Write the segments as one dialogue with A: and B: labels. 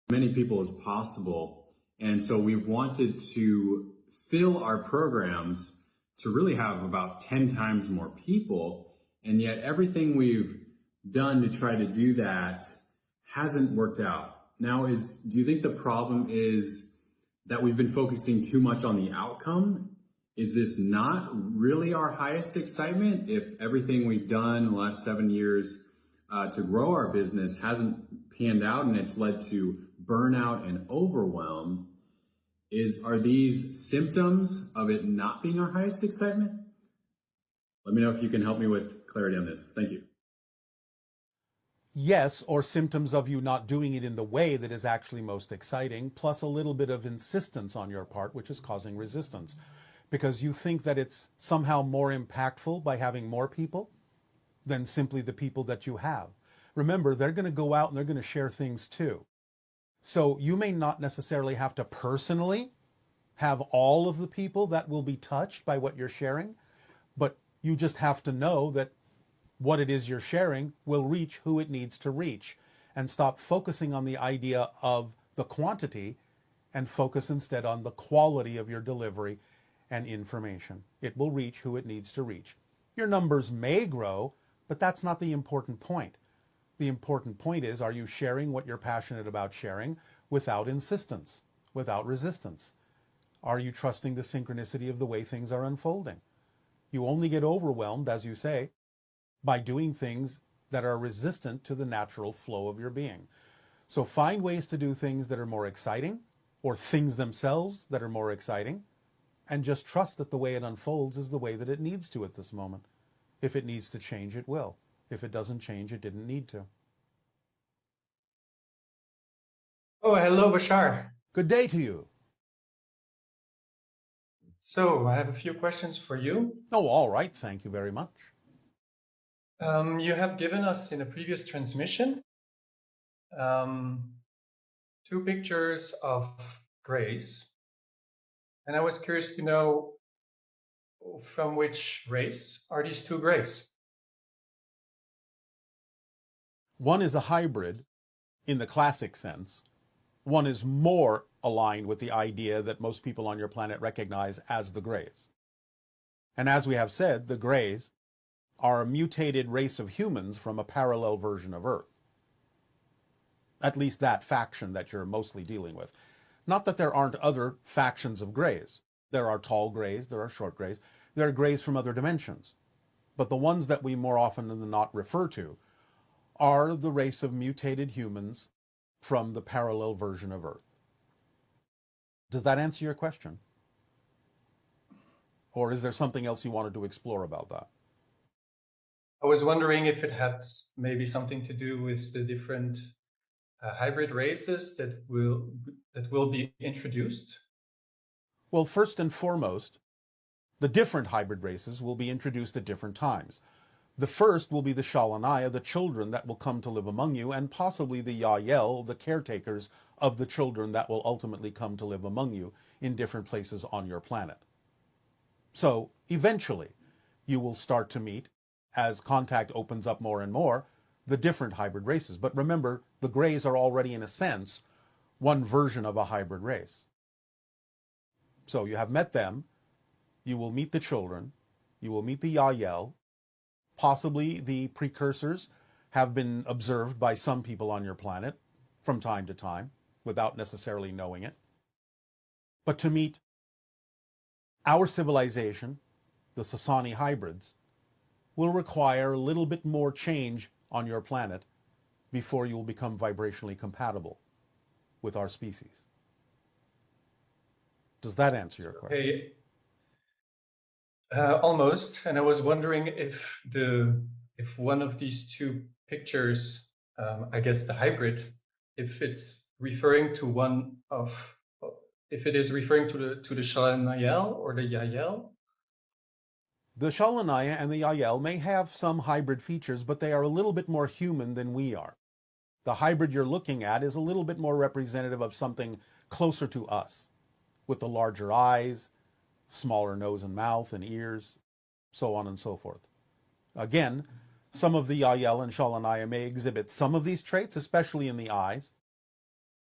A: many people as possible. And so we've wanted to fill our programs to really have about 10 times more people. And yet everything we've done to try to do that hasn't worked out. Now, do you think the problem is that we've been focusing too much on the outcome? Is this not really our highest excitement if everything we've done in the last 7 years to grow our business hasn't panned out and it's led to burnout and overwhelm? Are these symptoms of it not being our highest excitement? Let me know if you can help me with clarity on this. Thank you.
B: Yes, or symptoms of you not doing it in the way that is actually most exciting, plus a little bit of insistence on your part, which is causing resistance. Because you think that it's somehow more impactful by having more people than simply the people that you have. Remember, they're going to go out and they're going to share things too. So you may not necessarily have to personally have all of the people that will be touched by what you're sharing, but you just have to know that what it is you're sharing will reach who it needs to reach, and stop focusing on the idea of the quantity and focus instead on the quality of your delivery and information. It will reach who it needs to reach. Your numbers may grow, but that's not the important point. The important point is, are you sharing what you're passionate about sharing without insistence, without resistance? Are you trusting the synchronicity of the way things are unfolding? You only get overwhelmed, as you say, by doing things that are resistant to the natural flow of your being. So find ways to do things that are more exciting, or things themselves that are more exciting, and just trust that the way it unfolds is the way that it needs to at this moment. If it needs to change, it will. If it doesn't change, it didn't need to.
C: Oh, hello, Bashar.
B: Good day to you.
C: So I have a few questions for you.
B: Oh, all right. Thank you very much.
C: You have given us in a previous transmission 2 pictures of grays. And I was curious to know from which race are these 2 grays?
B: One is a hybrid in the classic sense. One is more aligned with the idea that most people on your planet recognize as the grays. And as we have said, the grays are a mutated race of humans from a parallel version of Earth. At least that faction that you're mostly dealing with. Not that there aren't other factions of grays. There are tall grays, there are short grays, there are grays from other dimensions. But the ones that we more often than not refer to are the race of mutated humans from the parallel version of Earth. Does that answer your question? Or is there something else you wanted to explore about that?
C: I was wondering if it had maybe something to do with the different hybrid races that will be introduced.
B: Well, first and foremost, the different hybrid races will be introduced at different times. The first will be the Shalanaya, the children that will come to live among you, and possibly the Yael, the caretakers of the children that will ultimately come to live among you in different places on your planet. So eventually, you will start to meet, as contact opens up more and more, the different hybrid races. But remember, the grays are already, in a sense, one version of a hybrid race. So you have met them, you will meet the children, you will meet the Yael, possibly the precursors have been observed by some people on your planet from time to time, without necessarily knowing it. But to meet our civilization, the Sasani hybrids, will require a little bit more change on your planet before you will become vibrationally compatible with our species. Does that answer your question?
C: Okay. Almost. And I was wondering if one of these 2 pictures, I guess the hybrid, if it's referring to if it is referring to the Shalanayel or the Yael.
B: The Shalanaya and the Yael may have some hybrid features, but they are a little bit more human than we are. The hybrid you're looking at is a little bit more representative of something closer to us, with the larger eyes, smaller nose and mouth and ears, so on and so forth. Again, some of the Yael and Shalanaya may exhibit some of these traits, especially in the eyes,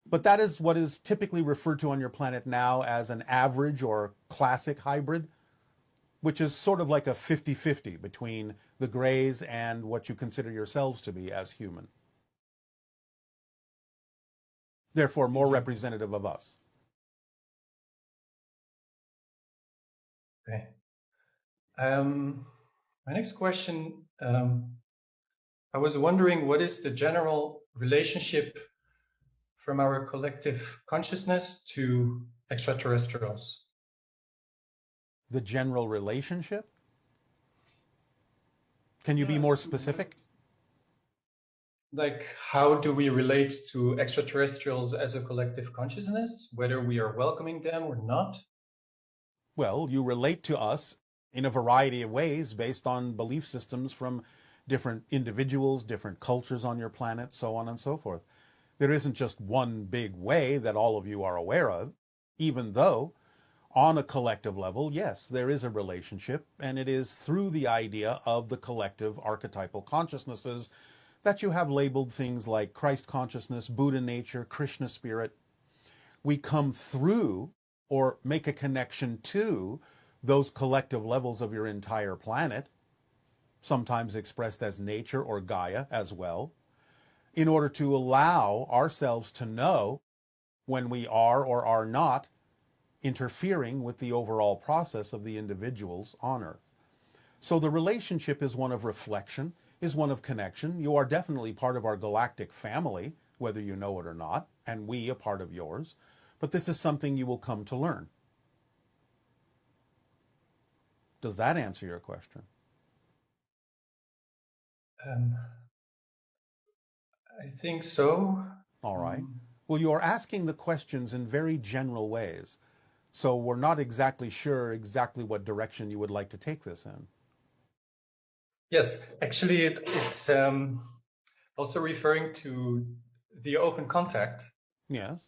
B: But that is what is typically referred to on your planet now as an average or classic hybrid, which is sort of like a 50-50 between the grays and what you consider yourselves to be as human. Therefore, more representative of us.
C: Okay. My next question, I was wondering, what is the general relationship from our collective consciousness to extraterrestrials?
B: The general relationship? Can you be more specific?
C: Like, how do we relate to extraterrestrials as a collective consciousness, whether we are welcoming them or not?
B: Well, you relate to us in a variety of ways based on belief systems from different individuals, different cultures on your planet, so on and so forth. There isn't just one big way that all of you are aware of, even though on a collective level, yes, there is a relationship, and it is through the idea of the collective archetypal consciousnesses that you have labeled things like Christ consciousness, Buddha nature, Krishna spirit. We come through or make a connection to those collective levels of your entire planet, sometimes expressed as nature or Gaia as well, in order to allow ourselves to know when we are or are not interfering with the overall process of the individuals on Earth. So the relationship is one of reflection, is one of connection. You are definitely part of our galactic family, whether you know it or not, and we a part of yours. But this is something you will come to learn. Does that answer your question?
C: I think so.
B: All right. Well, you are asking the questions in very general ways. So we're not exactly sure exactly what direction you would like to take this in.
C: Yes, actually, it's also referring to the open contact.
B: Yes.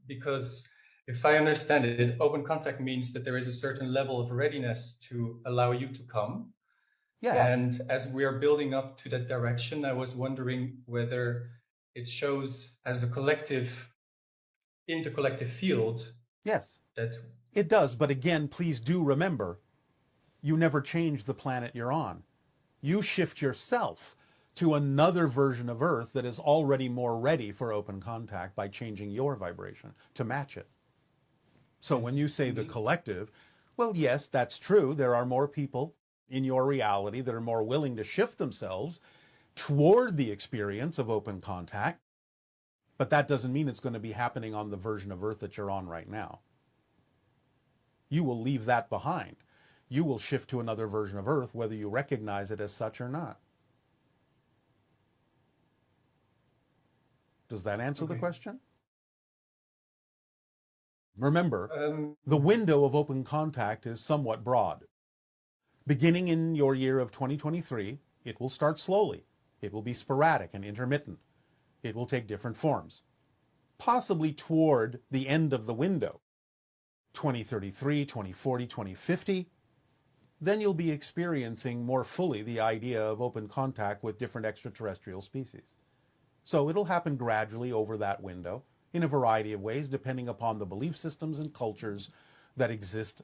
C: Because if I understand it, open contact means that there is a certain level of readiness to allow you to come.
B: Yes.
C: And as we are building up to that direction, I was wondering whether it shows as a collective, in the collective field.
B: Yes,
C: that
B: it does. But again, please do remember, you never change the planet you're on. You shift yourself to another version of Earth that is already more ready for open contact by changing your vibration to match it. So when you say the collective, well, yes, that's true. There are more people in your reality that are more willing to shift themselves toward the experience of open contact, but that doesn't mean it's going to be happening on the version of Earth that you're on right now. You will leave that behind. You will shift to another version of Earth, whether you recognize it as such or not. Does that answer the question? Remember, the window of open contact is somewhat broad. Beginning in your year of 2023, it will start slowly. It will be sporadic and intermittent. It will take different forms. Possibly toward the end of the window, 2033, 2040, 2050, then you'll be experiencing more fully the idea of open contact with different extraterrestrial species. So it'll happen gradually over that window in a variety of ways, depending upon the belief systems and cultures that exist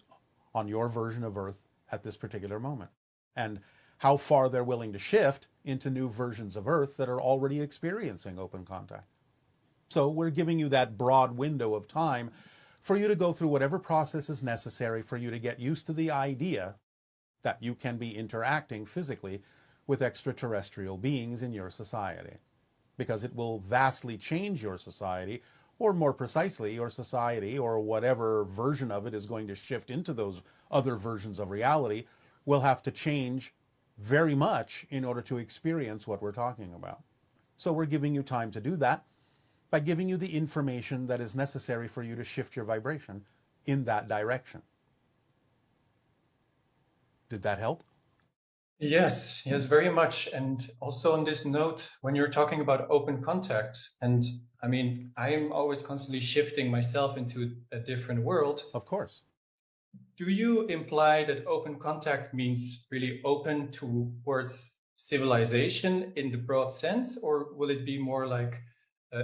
B: on your version of Earth at this particular moment, and how far they're willing to shift into new versions of Earth that are already experiencing open contact. So we're giving you that broad window of time for you to go through whatever process is necessary for you to get used to the idea that you can be interacting physically with extraterrestrial beings in your society, because it will vastly change your society, or more precisely, your society, or whatever version of it is going to shift into those other versions of reality, will have to change very much in order to experience what we're talking about. So we're giving you time to do that by giving you the information that is necessary for you to shift your vibration in that direction. Did that help?
C: Yes, very much. And also on this note, when you're talking about open contact, and I mean, I'm always constantly shifting myself into a different world.
B: Of course.
C: Do you imply that open contact means really open towards civilization in the broad sense, or will it be more like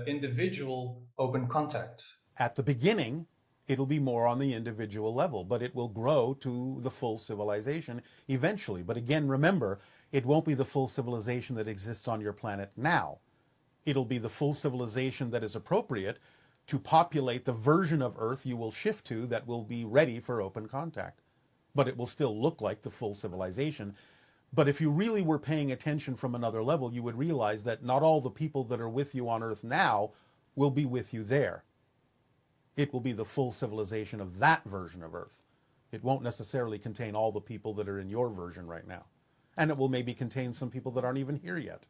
C: individual open contact.
B: At the beginning, it'll be more on the individual level, but it will grow to the full civilization eventually. But again, remember, it won't be the full civilization that exists on your planet now. It'll be the full civilization that is appropriate to populate the version of Earth you will shift to that will be ready for open contact. But it will still look like the full civilization. But if you really were paying attention from another level, you would realize that not all the people that are with you on Earth now will be with you there. It will be the full civilization of that version of Earth. It won't necessarily contain all the people that are in your version right now. And it will maybe contain some people that aren't even here yet.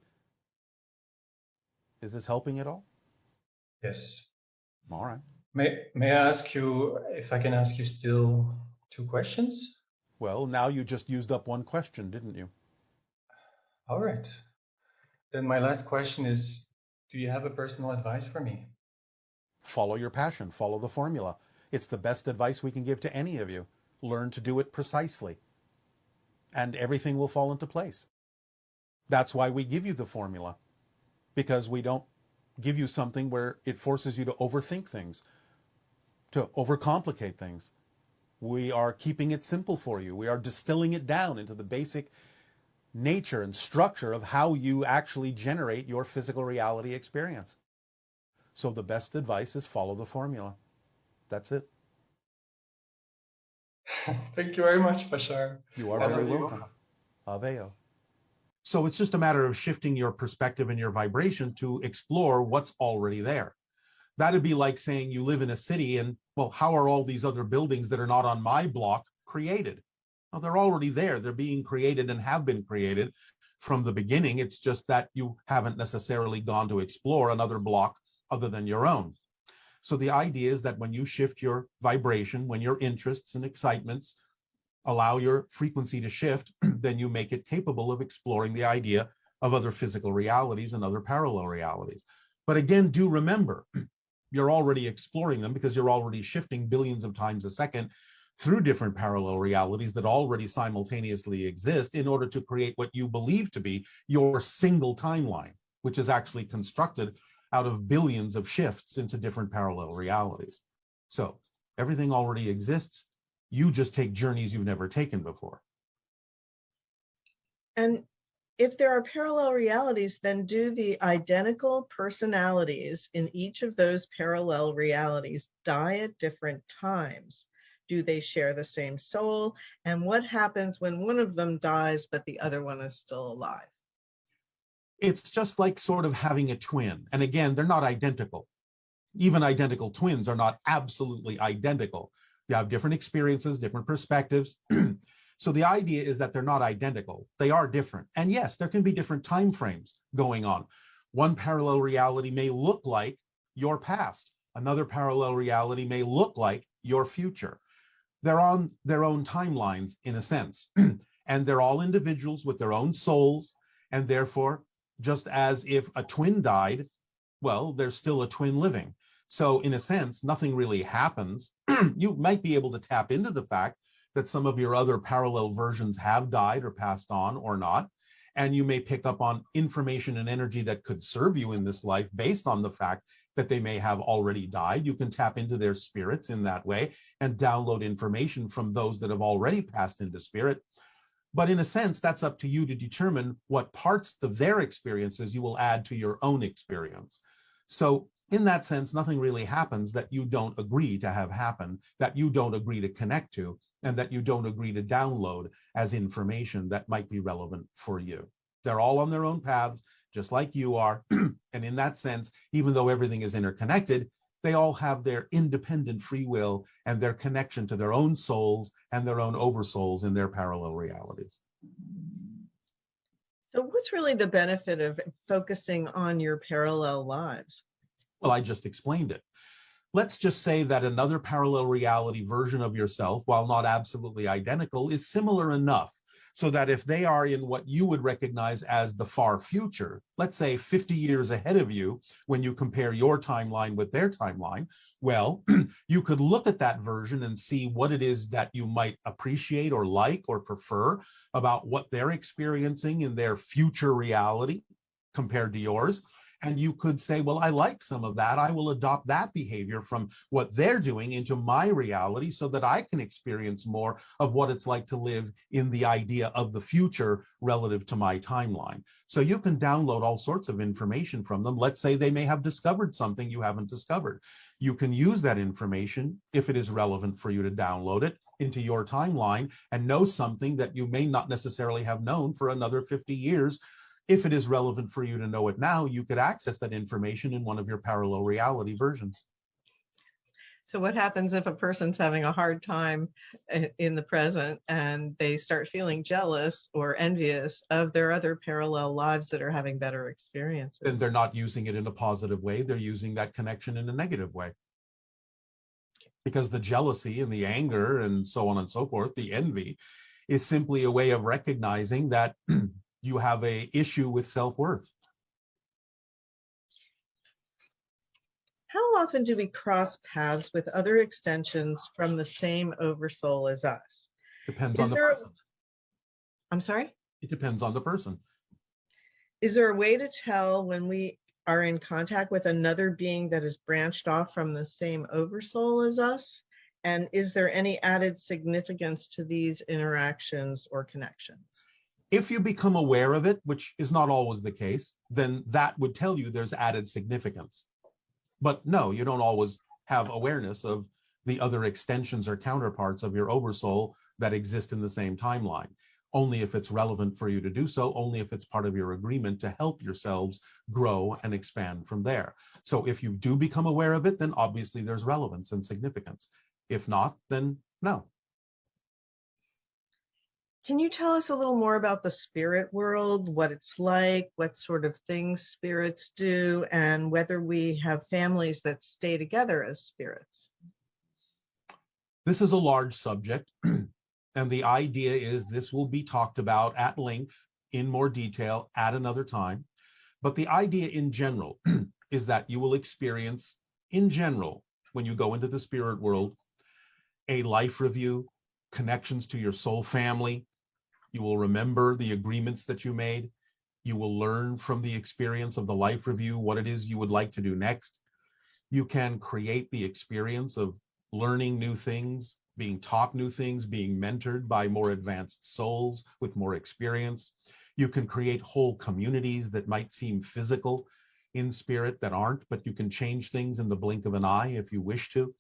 B: Is this helping at all?
C: Yes.
B: All right.
C: May I ask you if I can ask you still 2 questions?
B: Well, now you just used up one question, didn't you?
C: All right. Then my last question is, do you have a personal advice for me?
B: Follow your passion. Follow the formula. It's the best advice we can give to any of you. Learn to do it precisely. And everything will fall into place. That's why we give you the formula. Because we don't give you something where it forces you to overthink things, to overcomplicate things. We are keeping it simple for you. We are distilling it down into the basic nature and structure of how you actually generate your physical reality experience. So the best advice is follow the formula. That's it.
C: Thank you very much, Bashar.
B: You are very welcome. Aveo. So it's just a matter of shifting your perspective and your vibration to explore what's already there. That'd be like saying you live in a city and, well, how are all these other buildings that are not on my block created? Well, they're already there. They're being created and have been created from the beginning. It's just that you haven't necessarily gone to explore another block other than your own. So the idea is that when you shift your vibration, when your interests and excitements allow your frequency to shift, then you make it capable of exploring the idea of other physical realities and other parallel realities. But again, do remember, you're already exploring them because you're already shifting billions of times a second through different parallel realities that already simultaneously exist in order to create what you believe to be your single timeline, which is actually constructed out of billions of shifts into different parallel realities. So everything already exists. You just take journeys you've never taken before.
D: And if there are parallel realities, then do the identical personalities in each of those parallel realities die at different times? Do they share the same soul? And what happens when one of them dies, but the other one is still alive?
B: It's just like sort of having a twin. And again, they're not identical. Even identical twins are not absolutely identical. You have different experiences, different perspectives. So the idea is that they're not identical. They are different. And yes, there can be different time frames going on. One parallel reality may look like your past. Another parallel reality may look like your future. They're on their own timelines in a sense. And they're all individuals with their own souls. And therefore, just as if a twin died, well, there's still a twin living. So in a sense, nothing really happens. You might be able to tap into the fact that some of your other parallel versions have died or passed on or not. And you may pick up on information and energy that could serve you in this life based on the fact that they may have already died. You can tap into their spirits in that way and download information from those that have already passed into spirit. But in a sense, that's up to you to determine what parts of their experiences you will add to your own experience. So in that sense, nothing really happens that you don't agree to have happen, that you don't agree to connect to, and that you don't agree to download as information that might be relevant for you. They're all on their own paths, just like you are. And in that sense, even though everything is interconnected, they all have their independent free will and their connection to their own souls and their own oversouls in their parallel realities.
D: So what's really the benefit of focusing on your parallel lives?
B: Well, I just explained it. Let's just say that another parallel reality version of yourself, while not absolutely identical, is similar enough so that if they are in what you would recognize as the far future, let's say 50 years ahead of you, when you compare your timeline with their timeline, well, you could look at that version and see what it is that you might appreciate or like or prefer about what they're experiencing in their future reality compared to yours. And you could say, well, I like some of that. I will adopt that behavior from what they're doing into my reality so that I can experience more of what it's like to live in the idea of the future relative to my timeline. So you can download all sorts of information from them. Let's say they may have discovered something you haven't discovered. You can use that information, if it is relevant for you to download it, into your timeline and know something that you may not necessarily have known for another 50 years. If it is relevant for you to know it now, you could access that information in one of your parallel reality versions.
D: So what happens if a person's having a hard time in the present and they start feeling jealous or envious of their other parallel lives that are having better experiences?
B: Then they're not using it in a positive way. They're using that connection in a negative way. Because the jealousy and the anger and so on and so forth, the envy, is simply a way of recognizing that you have an issue with self-worth.
D: How often do we cross paths with other extensions from the same oversoul as us?
B: Depends on the person.
D: I'm sorry?
B: It depends on the person.
D: Is there a way to tell when we are in contact with another being that is branched off from the same oversoul as us? And is there any added significance to these interactions or connections?
B: If you become aware of it, which is not always the case, then that would tell you there's added significance. But no, you don't always have awareness of the other extensions or counterparts of your oversoul that exist in the same timeline. Only if it's relevant for you to do so, only if it's part of your agreement to help yourselves grow and expand from there. So if you do become aware of it, then obviously there's relevance and significance. If not, then no.
D: Can you tell us a little more about the spirit world, what it's like, what sort of things spirits do, and whether we have families that stay together as spirits?
B: This is a large subject, and the idea is this will be talked about at length in more detail at another time. But the idea in general is that you will experience, in general, when you go into the spirit world, a life review, connections to your soul family. You will remember the agreements that you made. You will learn from the experience of the life review what it is you would like to do next. You can create the experience of learning new things, being taught new things, being mentored by more advanced souls with more experience. You can create whole communities that might seem physical in spirit that aren't, but you can change things in the blink of an eye if you wish to.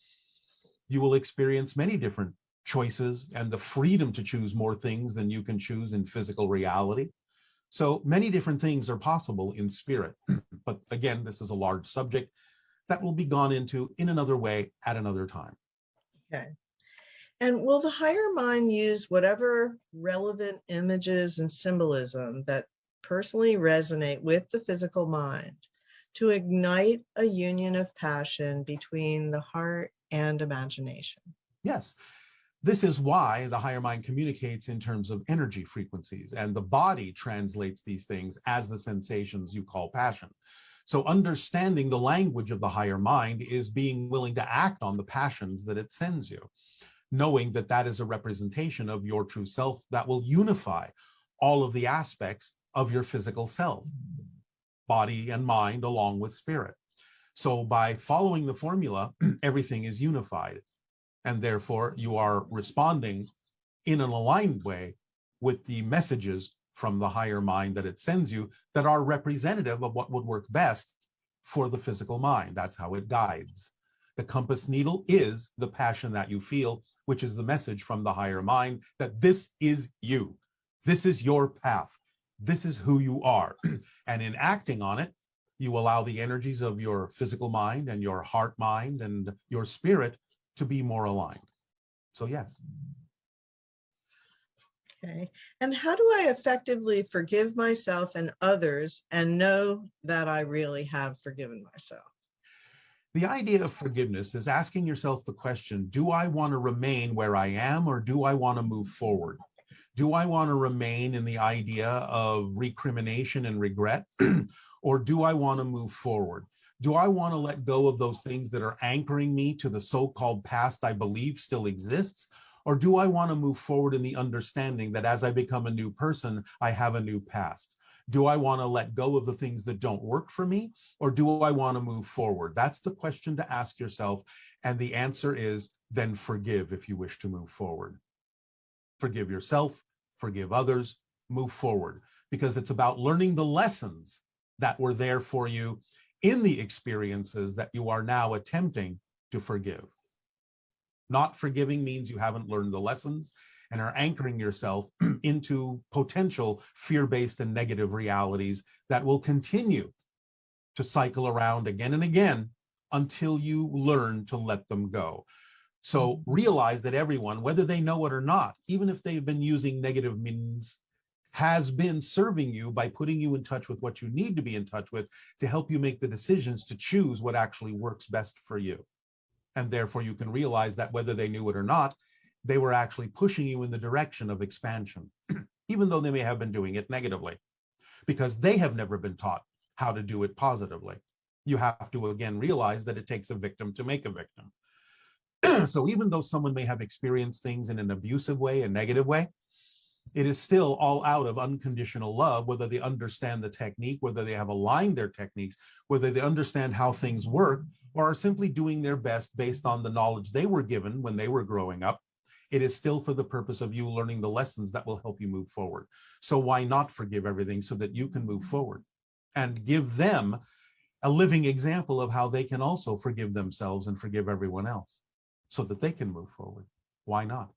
B: You will experience many different choices and the freedom to choose more things than you can choose in physical reality. So many different things are possible in spirit. But again, this is a large subject that will be gone into in another way at another time.
D: Okay. And will the higher mind use whatever relevant images and symbolism that personally resonate with the physical mind to ignite a union of passion between the heart and imagination?
B: Yes. This is why the higher mind communicates in terms of energy frequencies, and the body translates these things as the sensations you call passion. So understanding the language of the higher mind is being willing to act on the passions that it sends you, knowing that that is a representation of your true self that will unify all of the aspects of your physical self, body and mind, along with spirit. So by following the formula, everything is unified. And therefore, you are responding in an aligned way with the messages from the higher mind that it sends you that are representative of what would work best for the physical mind. That's how it guides. The compass needle is the passion that you feel, which is the message from the higher mind that this is you. This is your path. This is who you are. And in acting on it, you allow the energies of your physical mind and your heart mind and your spirit to be more aligned. So yes.
D: Okay. And how do I effectively forgive myself and others and know that I really have forgiven myself?
B: The idea of forgiveness is asking yourself the question, do I want to remain where I am, or do I want to move forward? Do I want to remain in the idea of recrimination and regret, or do I want to move forward? Do I want to let go of those things that are anchoring me to the so-called past I believe still exists? Or do I want to move forward in the understanding that as I become a new person, I have a new past? Do I want to let go of the things that don't work for me, or do I want to move forward? That's the question to ask yourself. And the answer is then forgive if you wish to move forward. Forgive yourself, forgive others, move forward, because it's about learning the lessons that were there for you in the experiences that you are now attempting to forgive. Not forgiving means you haven't learned the lessons and are anchoring yourself into potential fear-based and negative realities that will continue to cycle around again and again until you learn to let them go. So realize that everyone, whether they know it or not, even if they've been using negative means, has been serving you by putting you in touch with what you need to be in touch with to help you make the decisions to choose what actually works best for you. And therefore you can realize that whether they knew it or not, they were actually pushing you in the direction of expansion, even though they may have been doing it negatively, because they have never been taught how to do it positively. You have to again realize that it takes a victim to make a victim. So even though someone may have experienced things in an abusive way, a negative way, it is still all out of unconditional love, whether they understand the technique, whether they have aligned their techniques, whether they understand how things work, or are simply doing their best based on the knowledge they were given when they were growing up. It is still for the purpose of you learning the lessons that will help you move forward. So why not forgive everything so that you can move forward and give them a living example of how they can also forgive themselves and forgive everyone else so that they can move forward? Why not?